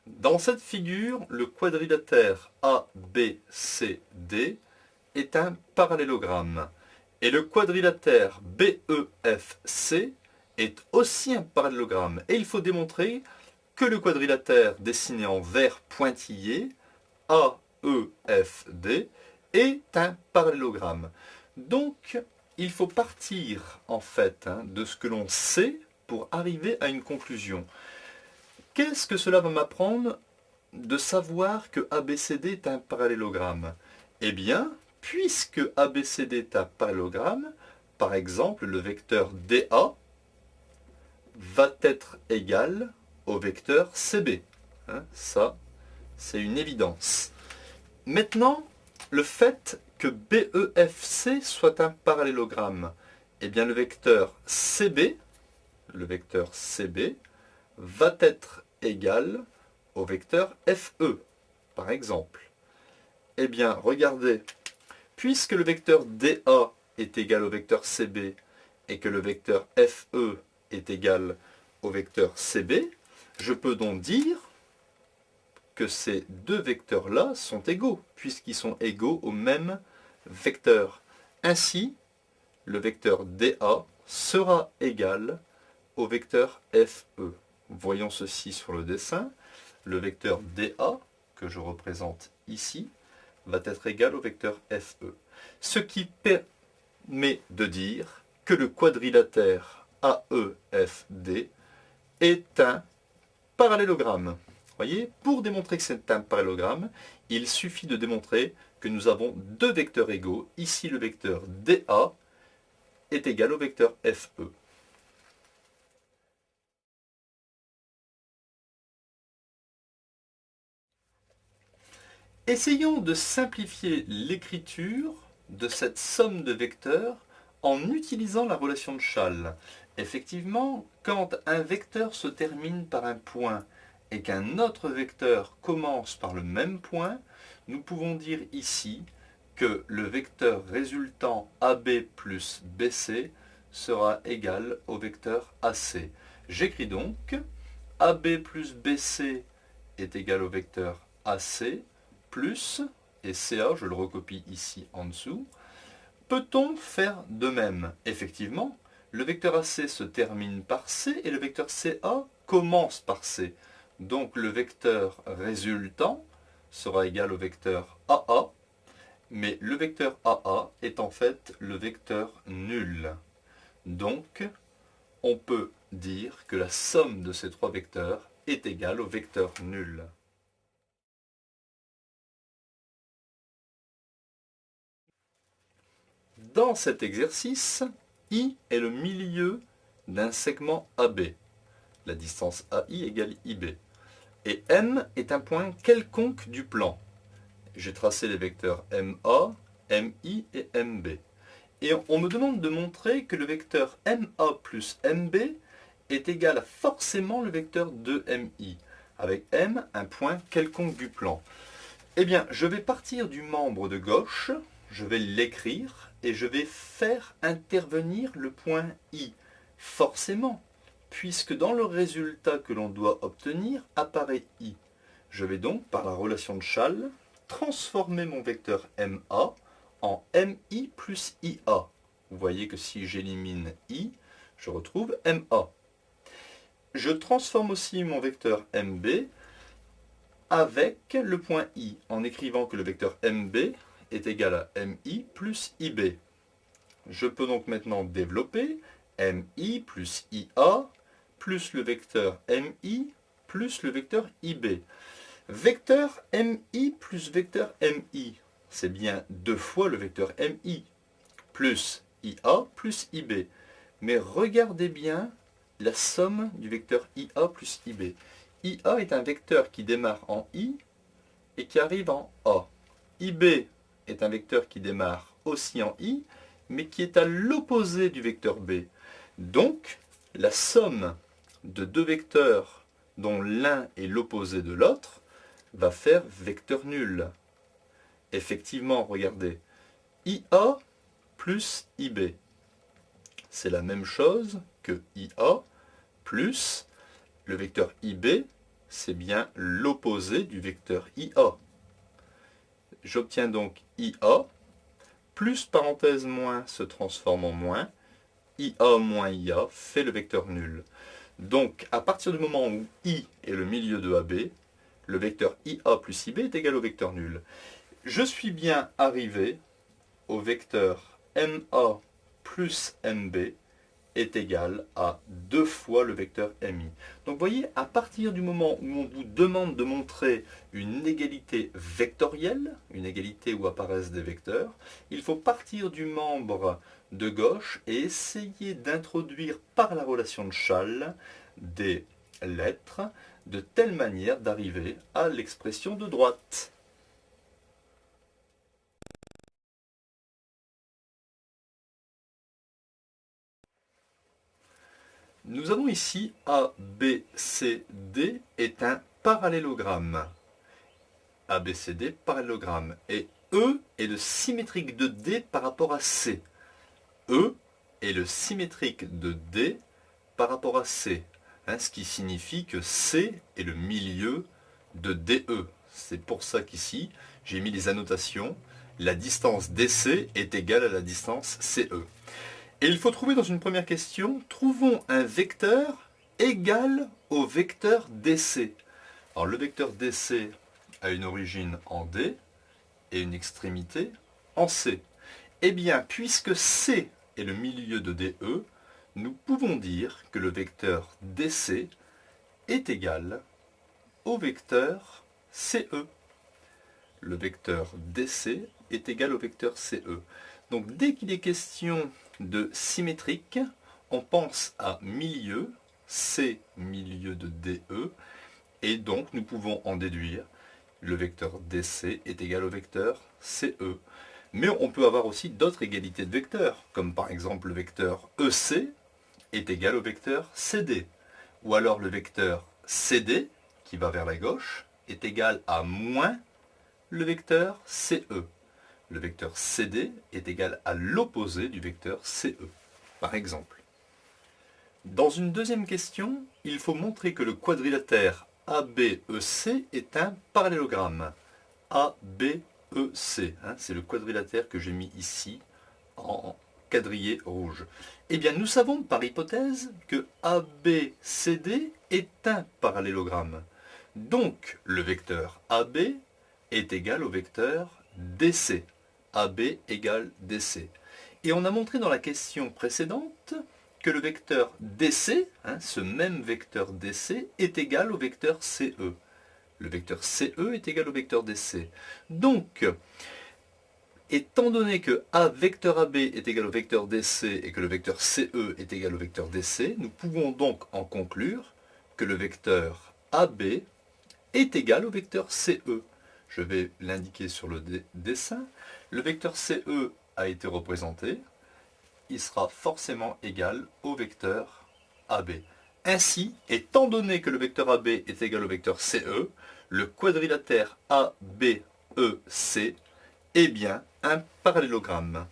Dans cette figure, le quadrilatère ABCD est un parallélogramme. Et le quadrilatère BEFC est aussi un parallélogramme. Et il faut démontrer que le quadrilatère dessiné en vert pointillé, AEFD, est un parallélogramme. Donc, il faut partir en fait de ce que l'on sait pour arriver à une conclusion. Qu'est-ce que cela va m'apprendre de savoir que ABCD est un parallélogramme? Eh bien, puisque ABCD est un parallélogramme, par exemple, le vecteur DA va être égal au vecteur CB. Ça, c'est une évidence. Maintenant, le fait que BEFC soit un parallélogramme, eh bien le vecteur CB va être égal au vecteur FE, par exemple. Eh bien, regardez, puisque le vecteur DA est égal au vecteur CB et que le vecteur FE est égal au vecteur CB, je peux donc dire que ces deux vecteurs-là sont égaux, puisqu'ils sont égaux au même vecteur. Ainsi, le vecteur DA sera égal au vecteur FE. Voyons ceci sur le dessin. Le vecteur DA, que je représente ici, va être égal au vecteur FE. Ce qui permet de dire que le quadrilatère AEFD est un parallélogramme. Voyez, pour démontrer que c'est un parallélogramme, il suffit de démontrer que nous avons deux vecteurs égaux. Ici, le vecteur DA est égal au vecteur FE. Essayons de simplifier l'écriture de cette somme de vecteurs en utilisant la relation de Schall. Effectivement, quand un vecteur se termine par un point et qu'un autre vecteur commence par le même point, nous pouvons dire ici que le vecteur résultant AB plus BC sera égal au vecteur AC. J'écris donc AB plus BC est égal au vecteur AC plus, et CA, je le recopie ici en dessous. Peut-on faire de même? Effectivement, le vecteur AC se termine par C et le vecteur CA commence par C. Donc le vecteur résultant sera égal au vecteur AA, mais le vecteur AA est en fait le vecteur nul. Donc, on peut dire que la somme de ces trois vecteurs est égale au vecteur nul. Dans cet exercice, I est le milieu d'un segment AB. La distance AI égale IB. Et M est un point quelconque du plan. J'ai tracé les vecteurs MA, MI et MB. Et on me demande de montrer que le vecteur MA plus MB est égal à forcément le vecteur 2MI, avec M un point quelconque du plan. Eh bien, je vais partir du membre de gauche, je vais l'écrire, et je vais faire intervenir le point I, forcément, puisque dans le résultat que l'on doit obtenir apparaît I. Je vais donc, par la relation de Schall, transformer mon vecteur MA en MI plus IA. Vous voyez que si j'élimine I, je retrouve MA. Je transforme aussi mon vecteur MB avec le point I, en écrivant que le vecteur MB est égal à MI plus IB. Je peux donc maintenant développer MI plus IA plus le vecteur MI plus le vecteur IB. Vecteur MI plus vecteur MI, c'est bien deux fois le vecteur MI, plus IA plus IB. Mais regardez bien la somme du vecteur IA plus IB. IA est un vecteur qui démarre en I et qui arrive en A. IB est un vecteur qui démarre aussi en I, mais qui est à l'opposé du vecteur B. Donc, la somme de deux vecteurs dont l'un est l'opposé de l'autre va faire vecteur nul. Effectivement, regardez, IA plus IB, c'est la même chose que IA plus le vecteur IB c'est bien l'opposé du vecteur IA. J'obtiens donc IA, plus parenthèse moins se transforme en moins, IA moins IA fait le vecteur nul. Donc, à partir du moment où I est le milieu de AB, le vecteur IA plus IB est égal au vecteur nul. Je suis bien arrivé au vecteur MA plus MB est égal à 2 fois le vecteur MI. Donc vous voyez, à partir du moment où on vous demande de montrer une égalité vectorielle, une égalité où apparaissent des vecteurs, il faut partir du membre de gauche et essayer d'introduire par la relation de Schall des lettres de telle manière d'arriver à l'expression de droite. Nous avons ici ABCD est un parallélogramme. ABCD, parallélogramme. Et E est le symétrique de D par rapport à C. E est le symétrique de D par rapport à C. Ce qui signifie que C est le milieu de DE. C'est pour ça qu'ici, j'ai mis les annotations. La distance DC est égale à la distance CE. Et il faut trouver dans une première question, trouvons un vecteur égal au vecteur DC. Alors le vecteur DC a une origine en D et une extrémité en C. Eh bien, puisque C est le milieu de DE, nous pouvons dire que le vecteur DC est égal au vecteur CE. Le vecteur DC est égal au vecteur CE. Donc dès qu'il est question de symétrique, on pense à milieu, C milieu de DE, et donc nous pouvons en déduire le vecteur DC est égal au vecteur CE. Mais on peut avoir aussi d'autres égalités de vecteurs, comme par exemple le vecteur EC est égal au vecteur CD, ou alors le vecteur CD, qui va vers la gauche, est égal à moins le vecteur CE. Le vecteur CD est égal à l'opposé du vecteur CE, par exemple. Dans une deuxième question, il faut montrer que le quadrilatère ABEC est un parallélogramme. ABEC, c'est le quadrilatère que j'ai mis ici en quadrillé rouge. Eh bien, nous savons par hypothèse que ABCD est un parallélogramme. Donc, le vecteur AB est égal au vecteur DC. AB égale DC. Et on a montré dans la question précédente que le vecteur DC, ce même vecteur DC, est égal au vecteur CE. Le vecteur CE est égal au vecteur DC. Donc, étant donné que A vecteur AB est égal au vecteur DC et que le vecteur CE est égal au vecteur DC, nous pouvons donc en conclure que le vecteur AB est égal au vecteur CE. Je vais l'indiquer sur le dessin. Le vecteur CE a été représenté. Il sera forcément égal au vecteur AB. Ainsi, étant donné que le vecteur AB est égal au vecteur CE, le quadrilatère ABEC est bien un parallélogramme.